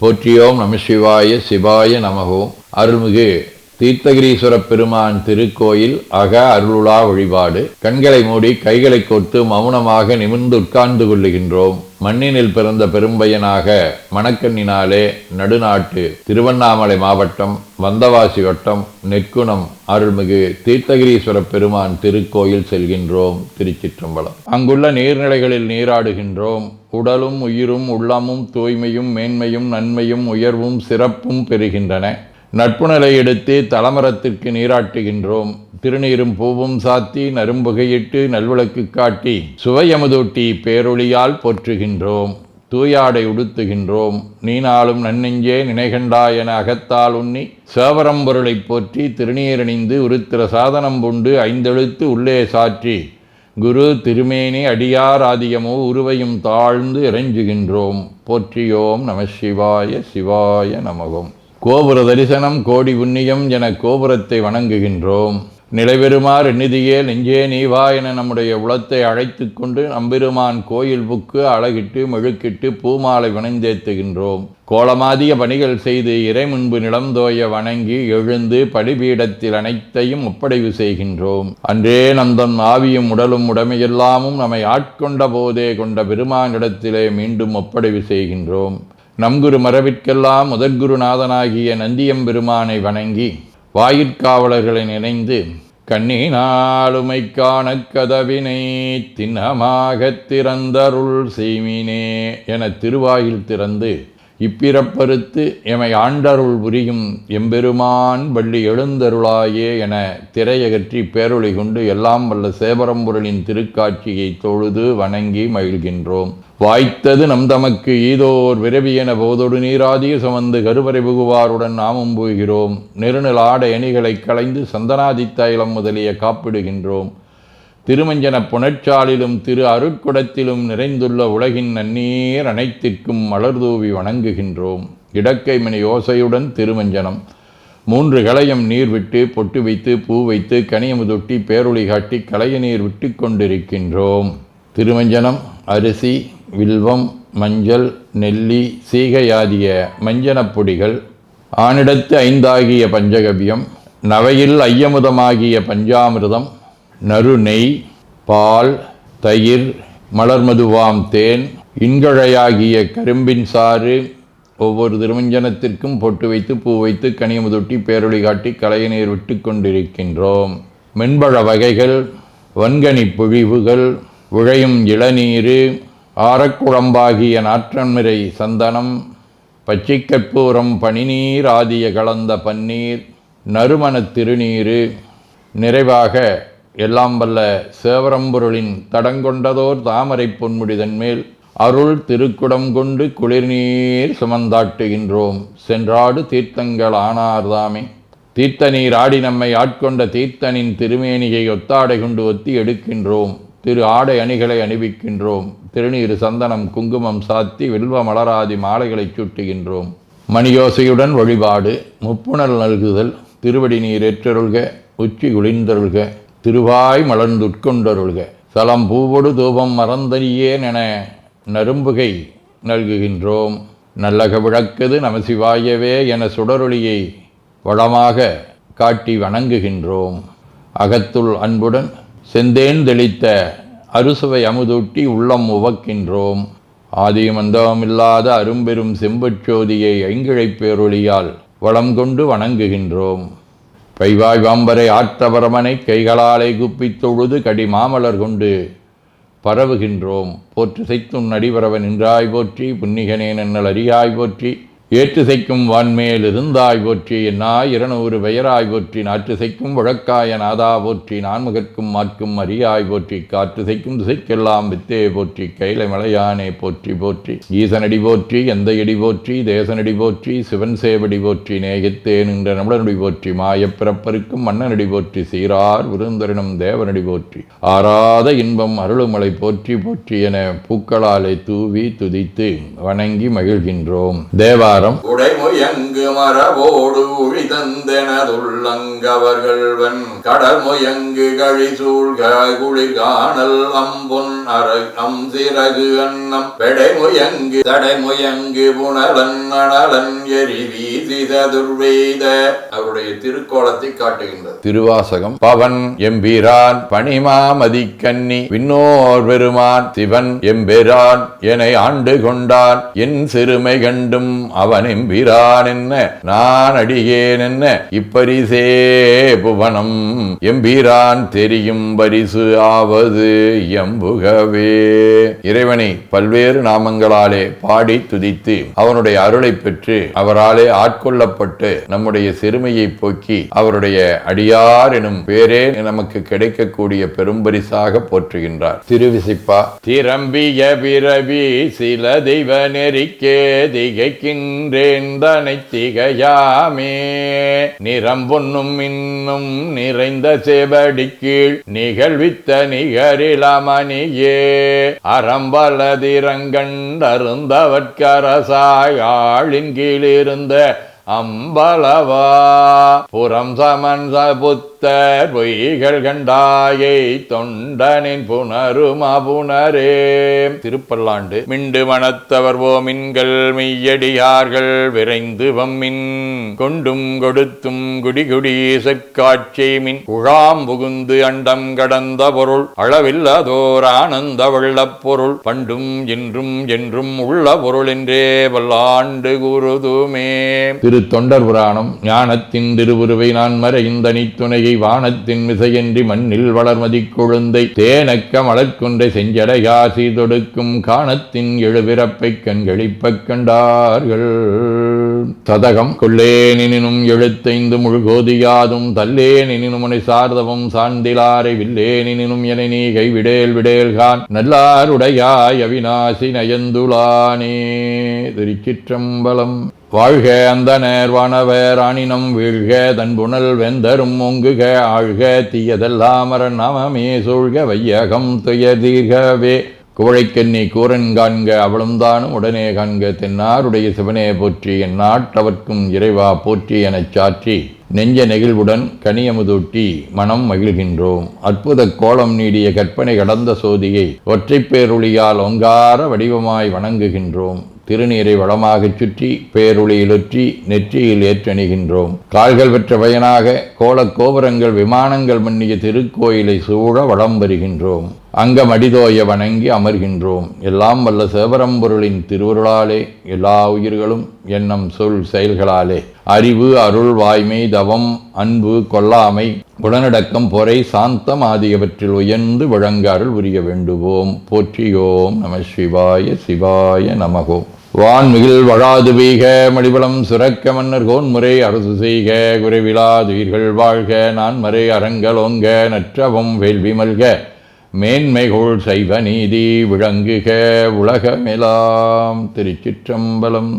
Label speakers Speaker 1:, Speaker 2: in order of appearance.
Speaker 1: போற்றியோம் நம சிவாய சிவாய நமகோம். அருள்மிகு தீர்த்தகிரீஸ்வர பெருமான் திருக்கோயில் அக அருளுலா வழிபாடு. கண்களை மூடி கைகளை கோர்த்து மௌனமாக நிமிர்ந்து உட்கார்ந்து கொள்ளுகின்றோம். மண்ணினில் பிறந்த பெரும்பயனாக மணக்கண்ணினாலே நடுநாட்டு திருவண்ணாமலை மாவட்டம் வந்தவாசி வட்டம் நெற்குணம் அருள்மிகு தீர்த்தகிரீஸ்வர பெருமான் திருக்கோயில் செல்கின்றோம். திருச்சிற்றம்பலம். அங்குள்ள நீர்நிலைகளில் நீராடுகின்றோம். உடலும் உயிரும் உள்ளமும் தூய்மையும் மேன்மையும் நன்மையும் உயர்வும் சிறப்பும் பெறுகின்றன. நட்புநிலை எடுத்து தலமரத்திற்கு நீராட்டுகின்றோம். திருநீரும் பூவும் சாத்தி நரும்புகையிட்டு நல்விளக்கு காட்டி சுவையமுதூட்டி பேரொளியால் போற்றுகின்றோம். தூயாடை உடுத்துகின்றோம். நீனாலும் நன்னெஞ்சே நினைகண்டா என அகத்தால் உண்ணி சேவரம்பொருளை போற்றி திருநீரணிந்து உருத்திர சாதனம் புண்டு ஐந்தெழுத்து உள்ளே சாற்றி குரு திருமேனி அடியார் ஆதியமோ உருவையும் தாழ்ந்து இறைஞ்சுகின்றோம். போற்றியோம் நம சிவாய சிவாய நமகம். கோபுர தரிசனம் கோடி புண்ணியம் என கோபுரத்தை வணங்குகின்றோம். நிலைபெறுமாறு நிதியே நெஞ்சே நீவா என நம்முடைய உளத்தை அழைத்து கொண்டு நம்பெருமான் கோயில் புக்கு அழகிட்டு மெழுக்கிட்டு பூமாலை வணந்தேத்துகின்றோம். கோலமாதிய பணிகள் செய்து இறை முன்பு நிலந்தோய வணங்கி எழுந்து படிபீடத்தில் அனைத்தையும் ஒப்படைவு செய்கின்றோம். அன்றே நந்தன் ஆவியும் உடலும் உடமையெல்லாமும் நம்மை ஆட்கொண்ட போதே கொண்ட பெருமானிடத்திலே மீண்டும் ஒப்படைவு செய்கின்றோம். நம்குரு மரபிற்கெல்லாம் முதற்குருநாதனாகிய நந்தியம்பெருமானை வணங்கி வாயிற்காவலர்களை நினைந்து கண்ணினாலுமை காண கதவினை திண்ணமாகத் திறந்தருள் செய்மினே என திருவாயில் திறந்து இப்பிறப்பறுத்து எமை ஆண்டருள் புரியும் எம்பெருமான் வள்ளி எழுந்தருளாயே என திரையகற்றி பேரொளி கொண்டு எல்லாம் வல்ல சேவரம்பொருளின் திருக்காட்சியை தொழுது வணங்கி மகிழ்கின்றோம். வாய்த்தது நம் தமக்கு ஈதோர் விரவியென போதொடு நீராதிய சுமந்து கருவறை புகுவாருடன் நாமும் போகிறோம். நெருநல் ஆடை அணிகளை களைந்து சந்தனாதி தைலம் முதலிய காப்பிடுகின்றோம். திருமஞ்சன புனற்சாலிலும் திரு அருட்குடத்திலும் நிறைந்துள்ள உலகின் நன்னீர் அனைத்திற்கும் மலர்தூவி வணங்குகின்றோம். இடக்கைமணி ஓசையுடன் திருமஞ்சனம் 3 களையம் நீர் விட்டு பொட்டு வைத்து பூ வைத்து கனியமுதொட்டி பேரொளி காட்டி களைய நீர் விட்டு கொண்டிருக்கின்றோம். திருமஞ்சனம் அரிசி வில்வம் மஞ்சள் நெல்லி சீகையாதிய மஞ்சனப் பொடிகள், ஆனிடத்து 5 ஆகிய பஞ்சகவ்யம், நவையில் ஐயமுதமாகிய பஞ்சாமிர்தம், நறு நெய், பால், தயிர், மலர்மதுவாம் தேன், இன்கழையாகிய கரும்பின் சாறு ஒவ்வொரு திருமஞ்சனத்திற்கும் பொட்டு வைத்து பூ வைத்து கனியமுதொட்டி பேரொளி காட்டி களைய நீர் விட்டு கொண்டிருக்கின்றோம். மென்பழ வகைகள், வன்கனி பொழிவுகள், உழையும் இளநீரு, ஆரக்குழம்பாகிய நாற்றன்மிரை சந்தனம், பச்சைக்கற்பூரம், பனிநீர் ஆதிய கலந்த பன்னீர், நறுமணத் திருநீரு, நிறைவாக எல்லாம் வல்ல சேவரம்பொருளின் தடங்கொண்டதோர் தாமரை பொன்முடிதன் மேல் அருள் திருக்குடம் கொண்டு குளிர்நீர் சுமந்தாட்டுகின்றோம். சென்றாடு தீர்த்தங்கள் ஆனார்தாமே. தீர்த்த நீர் ஆடி நம்மை ஆட்கொண்ட தீர்த்தனின் திருமேனியை ஒத்தாடை கொண்டு ஒத்தி எடுக்கின்றோம். திரு ஆடை அணிகளை அணிவிக்கின்றோம். திருநீர் சந்தனம் குங்குமம் சாத்தி வில்வ மலராதி மாலைகளை சூட்டுகின்றோம். மணியோசையுடன் வழிபாடு. முப்புணல் நல்குதல். திருவடி நீர் ஏற்றருள்க. உச்சி குளிர்ந்தருள்க. திருவாய் மலர்ந்துட்கொண்டருள்க. சலம் பூவொடு தூபம் மறந்தறியேன் என நரும்புகை நல்குகின்றோம். நல்லக விளக்குது நமசிவாயவே என சுடரொளியை வளமாக காட்டி வணங்குகின்றோம். அகத்துள் அன்புடன் செந்தேன் தெளித்த அறுசுவை அமுதூட்டி உள்ளம் உவக்கின்றோம். ஆதியும் அந்தமில்லாத அரும்பெரும் செம்பச்சோதியை ஐங்கிழைப் பேரொளியால் வளம் கொண்டு வணங்குகின்றோம். பைவாய் வாம்பரை ஆற்றபரமனை கைகளாலை குப்பித் தொழுது கடி மாமலர் கொண்டு பரவுகின்றோம். போற்று செய்தும் நடிபரவ நின்றாய் போற்றி. புன்னிகனே நன்னல் அறியாய் போற்றி. ஏற்று செய்க்கும் வான்மேல் இருந்தாய் போற்றி. என்னாய் 200 பெயராய் போற்றி. நாற்று செய்க்கும் வழக்காய நாதா போற்றி. நான்முகற்கும் மாற்கும் அறியாய் போற்றி. காற்று செய்க்கும் திசைக்கெல்லாம் வித்தே போற்றி. கைலை மலையானே போற்றி போற்றி. ஈசனடி போற்றி. எந்த எடி போற்றி. தேசனடி போற்றி. சிவன் சேவடி போற்றி. நேயத்தே நின்ற நம்மளனடி போற்றி. மாயப்பிறப்பருக்கும் மன்னனடி போற்றி. சீரார் விருந்தரினும் தேவனடி போற்றி. ஆராத இன்பம் அருளுமலை போற்றி போற்றி என பூக்களாலை தூவி துதித்து வணங்கி மகிழ்கின்றோம். தேவா தேவாரம்.
Speaker 2: உடைமுயங்கு மரபோடு உழிதந்தெனதுள்ளங்கவர்கள்வன் கடமுயங்கு கழிசூழ்க குளிர்காணல் அம்பொன் சிறகு அன்னம் பெடைமுயங்கு தடைமுயங்கு புனலன் அனலன் எரி வீசி சதுர்வேத. அவருடைய திருக்கோலத்தை காட்டுகின்றது.
Speaker 1: திருவாசகம். பவன் எம்பிரான் பணிமாமதி கன்னி விண்ணோர் பெருமான் சிவன் எம்பெரான் என ஆண்டு கொண்டான் என் சிறுமை கண்டும் அவன் எம்பிரான் என்ன நான் அடியேன் என்ன இப்பரிசே புவனம் எம்பிரான் தெரியும் பரிசு ஆவது எம்புகவே. இறைவனை பல்வேறு நாமங்களாலே பாடி துதித்து அவனுடைய அருளை பெற்று அவராலே ஆட்கொள்ளப்பட்டு நம்முடைய சிறுமையை போக்கி அவருடைய அடியார் எனும் பேரே நமக்கு கிடைக்கக்கூடிய பெரும்பரிசாக போற்றுகின்றார். திருவிசிப்பா. திரம்பிய பிறவி சில தெய்வ நெறிக்கே திகைக்கின்றேன் தனை திகையாமே நிறம்பொன்னும் இன்னும் நிறைந்த சேவடி கீழ் நிகழ்வித்த நிகரிலமணியே அறம்பலதிரங்கண்டருந்தவற்கரசாய் ஆளின் கீழிருந்த அம்பலவா புறம் சமன் புத்தர் பொய்கள் கண்டாயை தொண்டனின் புனருமா புனரே. திருப்பல்லாண்டு. மிண்டு மனத்தவர் ஓமின்கள் மெய்யடியார்கள் விரைந்து வம்மின் கொண்டும் கொடுத்தும் குடிகுடி செக்காட்சி மின் குழாம் புகுந்து அண்டம் கடந்த பொருள் அளவில்லதோர் ஆனந்த வெள்ளப் பொருள் பண்டும் என்றும் என்றும் உள்ள பொருள் என்றே பல்லாண்டு கூறுதுமே. தொண்டர் புராணம். ஞானத்தின் திருவுருவை நான் மறைந்த நீத்துணையை வானத்தின் மிசையின்றி மண்ணில் வளர்மதி கொழுந்தை தேனக்க மலர்கொன்றை செஞ்சடையா சீதொடுக்கும் காணத்தின் எழுபிறப்பை கண்களிப்பக் கண்டார்கள். சதகம். கொள்ளேனினும் எழுத்தைந்து முழுகோதியாதும் தல்லேனினும் உனை சார்தவும் சார்ந்திலாரை வில்லேனினும் என நீ கைவிடேல் விடேல்கான் நல்லாருடையாய் அவிநாசி நயந்துளானே. திருச்சிற்றம்பலம். வாழ்க அந்தனர் வானவர் ஆணினம் வீழ்க தன்புணல் வெந்தரும் ஒங்குக ஆழ்க தீயதெல்லாம் நாமமே சூழ்க வையகம் துயதீர்கவே. குவழைக்கண்ணி கூரன் காண்க அவளும் தானும் உடனே காண்க தென்னாருடைய சிவனே போற்றி என் நாட்டவர்க்கும் இறைவா போற்றி எனச் சாற்றி நெஞ்ச நெகிழ்வுடன் கனியமுதூட்டி மனம் மகிழ்கின்றோம். அற்புத கோலம் நீடிய கற்பனை கடந்த சோதியை ஒற்றைப் பேருளியால் ஒங்கார வடிவமாய் வணங்குகின்றோம். திருநீரை வளமாகச் சுற்றி பேருளியிலொற்றி நெற்றியில் ஏற்றணிகின்றோம். கால்கள் பெற்ற பயனாக கோலக் கோபுரங்கள் விமானங்கள் மன்னிய திருக்கோயிலை சூழ வளம் வருகின்றோம். அங்கம் அடிதோய வணங்கி அமர்கின்றோம். எல்லாம் வல்ல சிவபரம்பொருளின் திருவருளாலே எல்லா உயிர்களும் எண்ணம் சொல் செயல்களாலே அறிவு அருள் வாய்மை தவம் அன்பு கொல்லாமை உடனடக்கம் பொறை சாந்தம் ஆகியவற்றில் உயர்ந்து விளங்க அருள் புரிய வேண்டுவோம். போற்றியோம் நம சிவாய சிவாய நமகோ. வான்மிகில் வழாது வீக மடிபலம் சுரக்க மன்னர் கோன்முறை அரசு செய்க குறைவிலாதுயிர்கள் வாழ்க நான்மறை அரங்கலோங்க நற்றவம் வேள்வி மல்க மேன்மைகோள் சைவ நீதி விளங்குக உலகமெலாம். திருச்சிற்றம்பலம்.